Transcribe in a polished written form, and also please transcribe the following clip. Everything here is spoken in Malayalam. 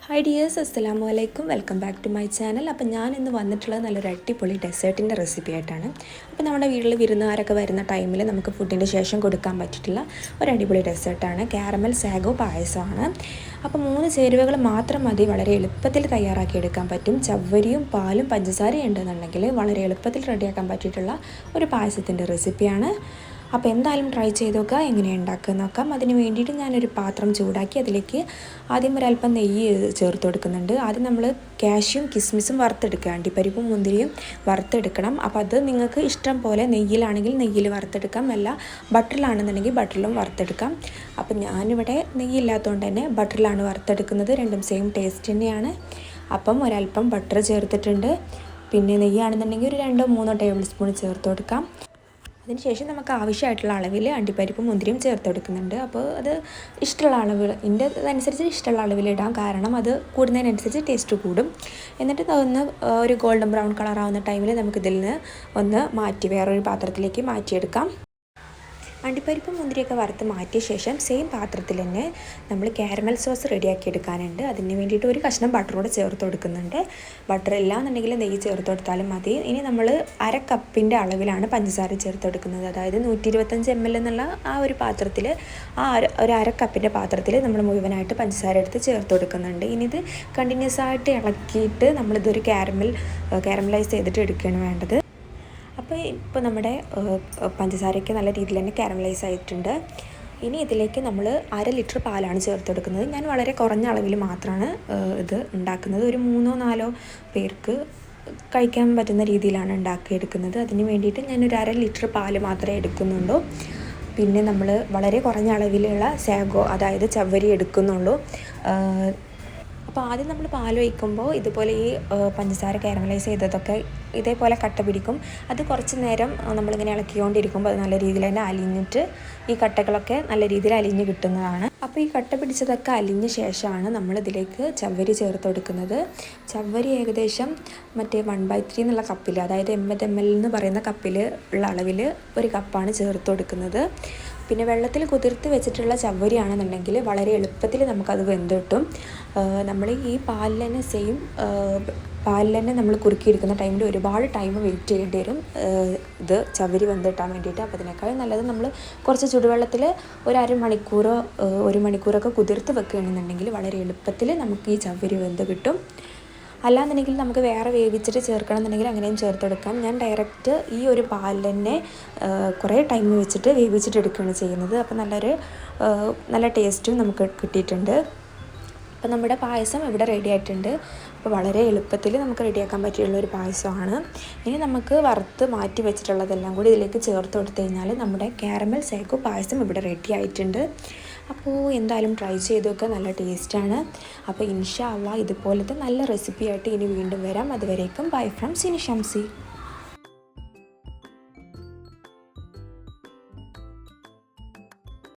ഹായ് ഡിയേഴ്സ്, അസ്സലാമു അലൈക്കും. Welcome back to my channel. അപ്പോൾ ഞാൻ ഇന്ന് വന്നിട്ടുള്ളത് നല്ലൊരു അടിപൊളി ഡെസേർട്ടിൻ്റെ റെസിപ്പി ആയിട്ടാണ്. അപ്പോൾ നമ്മുടെ വീട്ടിൽ വിരുന്നുകാരൊക്കെ വരുന്ന ടൈമിൽ നമുക്ക് ഫുഡിൻ്റെ ശേഷം കൊടുക്കാൻ പറ്റിയിട്ടുള്ള ഒരു അടിപൊളി ഡെസേർട്ടാണ്. കാരമൽ സാഗോ പായസമാണ്. അപ്പോൾ 3 ചേരുവകൾ മാത്രം മതി, വളരെ എളുപ്പത്തിൽ തയ്യാറാക്കി എടുക്കാൻ പറ്റും. ചവ്വരിയും പാലും പഞ്ചസാരയും ഉണ്ടെന്നുണ്ടെങ്കിൽ വളരെ എളുപ്പത്തിൽ റെഡിയാക്കാൻ പറ്റിയിട്ടുള്ള ഒരു പായസത്തിൻ്റെ റെസിപ്പിയാണ്. അപ്പോൾ എന്തായാലും ട്രൈ ചെയ്ത് നോക്കുക, എങ്ങനെയാണ് ഉണ്ടാക്കുക നോക്കാം. അതിന് വേണ്ടിയിട്ട് ഞാനൊരു പാത്രം ചൂടാക്കി അതിലേക്ക് ആദ്യം ഒരല്പം നെയ്യ് ചേർത്ത് കൊടുക്കുന്നുണ്ട്. ആദ്യം നമ്മൾ കാഷ്യും കിസ്മിസും വറുത്തെടുക്കുക, അണ്ടിപ്പരിപ്പും മുന്തിരിയും വറുത്തെടുക്കണം. അപ്പോൾ അത് നിങ്ങൾക്ക് ഇഷ്ടം പോലെ നെയ്യിലാണെങ്കിൽ നെയ്യിൽ വറുത്തെടുക്കാം, അല്ല ബട്ടറിലാണെന്നുണ്ടെങ്കിൽ ബട്ടറിലും വറുത്തെടുക്കാം. അപ്പം ഞാനിവിടെ നെയ്യില്ലാത്തതുകൊണ്ട് തന്നെ ബട്ടറിലാണ് വറുത്തെടുക്കുന്നത്. രണ്ടും സെയിം ടേസ്റ്റ് തന്നെയാണ്. അപ്പം ഒരല്പം ബട്ടർ ചേർത്തിട്ടുണ്ട്. പിന്നെ നെയ്യാണെന്നുണ്ടെങ്കിൽ ഒരു 2-3 ടേബിൾ സ്പൂൺ ചേർത്ത് കൊടുക്കാം. അതിനുശേഷം നമുക്ക് ആവശ്യമായിട്ടുള്ള അളവിൽ അണ്ടിപ്പരിപ്പും മുന്തിരിയും ചേർത്ത് കൊടുക്കുന്നുണ്ട്. അപ്പോൾ അത് ഇഷ്ടമുള്ള അളവ്, എൻ്റെ അതനുസരിച്ച് ഇഷ്ടമുള്ള അളവിലിടാം, കാരണം അത് കൂടുന്നതിനനുസരിച്ച് ടേസ്റ്റ് കൂടും. എന്നിട്ട് ഒന്ന് ഒരു ഗോൾഡൻ ബ്രൗൺ കളറാവുന്ന ടൈമിൽ നമുക്കിതിൽ നിന്ന് ഒന്ന് മാറ്റി വേറൊരു പാത്രത്തിലേക്ക് മാറ്റിയെടുക്കാം. അണ്ടിപ്പരിപ്പും മുന്തിരിയൊക്കെ വറുത്ത് മാറ്റിയ ശേഷം സെയിം പാത്രത്തിൽ തന്നെ നമ്മൾ കാരമൽ സോസ് റെഡിയാക്കി എടുക്കാനുണ്ട്. അതിന് വേണ്ടിയിട്ട് ഒരു കഷ്ണം ബട്ടർ കൂടെ ചേർത്ത് കൊടുക്കുന്നുണ്ട്. ബട്ടർ ഇല്ലാന്നുണ്ടെങ്കിൽ നെയ്യ് ചേർത്ത് കൊടുത്താലും മതി. ഇനി നമ്മൾ 1/2 കപ്പിൻ്റെ അളവിലാണ് പഞ്ചസാര ചേർത്ത് കൊടുക്കുന്നത്. അതായത് 125 ml എന്നുള്ള ആ ഒരു പാത്രത്തിൽ, ആ ഒരു 1/2 കപ്പിൻ്റെ പാത്രത്തിൽ നമ്മൾ മുഴുവനായിട്ട് പഞ്ചസാര എടുത്ത് ചേർത്ത് കൊടുക്കുന്നുണ്ട്. ഇനി ഇത് കണ്ടിന്യൂസ് ആയിട്ട് ഇളക്കിയിട്ട് നമ്മളിതൊരു കാരമലൈസ് ചെയ്തിട്ട് എടുക്കുകയാണ് വേണ്ടത്. ഇപ്പോൾ നമ്മുടെ പഞ്ചസാരയ്ക്ക് നല്ല രീതിയിൽ തന്നെ കാരമലൈസ് ആയിട്ടുണ്ട്. ഇനി ഇതിലേക്ക് നമ്മൾ 1/2 ലിറ്റർ പാലാണ് ചേർത്ത് കൊടുക്കുന്നത്. ഞാൻ വളരെ കുറഞ്ഞ അളവിൽ മാത്രമാണ് ഇത് ഉണ്ടാക്കുന്നത്. ഒരു 3-4 പേർക്ക് കഴിക്കാൻ പറ്റുന്ന രീതിയിലാണ് ഉണ്ടാക്കിയെടുക്കുന്നത്. അതിന് വേണ്ടിയിട്ട് ഞാനൊരു 1/2 ലിറ്റർ പാല് മാത്രമേ എടുക്കുന്നുള്ളൂ. പിന്നെ നമ്മൾ വളരെ കുറഞ്ഞ അളവിലുള്ള സാഗോ, അതായത് ചവ്വരി എടുക്കുന്നുള്ളൂ. അപ്പോൾ ആദ്യം നമ്മൾ പാൽ ഒഴിക്കുമ്പോൾ ഇതുപോലെ ഈ പഞ്ചസാര കാരമലൈസ് ചെയ്തതൊക്കെ ഇതേപോലെ കട്ട പിടിക്കും. അത് കുറച്ച് നേരം നമ്മളിങ്ങനെ ഇളക്കിക്കൊണ്ടിരിക്കുമ്പോൾ അത് നല്ല രീതിയിൽ തന്നെ അലിഞ്ഞിട്ട് ഈ കട്ടകളൊക്കെ നല്ല രീതിയിൽ അലിഞ്ഞ് കിട്ടുന്നതാണ്. അപ്പോൾ ഈ കട്ട പിടിച്ചതൊക്കെ അലിഞ്ഞ ശേഷമാണ് നമ്മളിതിലേക്ക് ചവ്വരി ചേർത്ത് കൊടുക്കുന്നത്. ചവ്വരി ഏകദേശം മറ്റേ 1/3 എന്നുള്ള കപ്പിൽ, അതായത് 80 ml എന്ന് പറയുന്ന കപ്പിൽ ഉള്ള അളവിൽ ഒരു കപ്പാണ് ചേർത്ത് കൊടുക്കുന്നത്. പിന്നെ വെള്ളത്തിൽ കുതിർത്ത് വെച്ചിട്ടുള്ള ചവ്വരിയാണെന്നുണ്ടെങ്കിൽ വളരെ എളുപ്പത്തിൽ നമുക്കത് വെന്ത് കിട്ടും. നമ്മൾ ഈ പാലിൽ തന്നെ നമ്മൾ കുറുക്കിയെടുക്കുന്ന ടൈമിൽ ഒരുപാട് ടൈം വെയിറ്റ് ചെയ്യേണ്ടി വരും ഇത് ചവ്വരി വെന്ത് കിട്ടാൻ വേണ്ടിയിട്ട്. അപ്പോൾ അതിനേക്കാൾ നല്ലത് നമ്മൾ കുറച്ച് ചുടുവെള്ളത്തിൽ ഒരു 1/2 മണിക്കൂറോ 1 മണിക്കൂറൊക്കെ കുതിർത്ത് വെക്കുകയാണെന്നുണ്ടെങ്കിൽ വളരെ എളുപ്പത്തിൽ നമുക്ക് ഈ ചവ്വരി വെന്ത് കിട്ടും. അല്ലാന്നുണ്ടെങ്കിൽ നമുക്ക് വേറെ വേവിച്ചിട്ട് ചേർക്കണം എന്നുണ്ടെങ്കിൽ അങ്ങനെയും ചേർത്തെടുക്കാം. ഞാൻ ഡയറക്റ്റ് ഈ ഒരു പാലിൽ തന്നെ കുറേ ടൈം വെച്ചിട്ട് വേവിച്ചിട്ട് എടുക്കുകയാണ് ചെയ്യുന്നത്. അപ്പോൾ നല്ല ടേസ്റ്റും നമുക്ക് കിട്ടിയിട്ടുണ്ട്. അപ്പോൾ നമ്മുടെ പായസം ഇവിടെ റെഡി ആയിട്ടുണ്ട്. അപ്പോൾ വളരെ എളുപ്പത്തിൽ നമുക്ക് റെഡിയാക്കാൻ പറ്റിയുള്ള ഒരു പായസമാണ്. ഇനി നമുക്ക് വറുത്ത് മാറ്റി വെച്ചിട്ടുള്ളതെല്ലാം കൂടി ഇതിലേക്ക് ചേർത്ത് കൊടുത്തു കഴിഞ്ഞാൽ നമ്മുടെ കാരമൽ സാഗോ പായസം ഇവിടെ റെഡി ആയിട്ടുണ്ട്. അപ്പോൾ എന്തായാലും ട്രൈ ചെയ്ത് നോക്കുക, നല്ല ടേസ്റ്റാണ്. അപ്പോൾ ഇൻഷാ അള്ളാ ഇതുപോലത്തെ നല്ല റെസിപ്പിയായിട്ട് ഇനി വീണ്ടും വരാം. അതുവരേക്കും ബൈ ഫ്രം സിനി ഷംസി.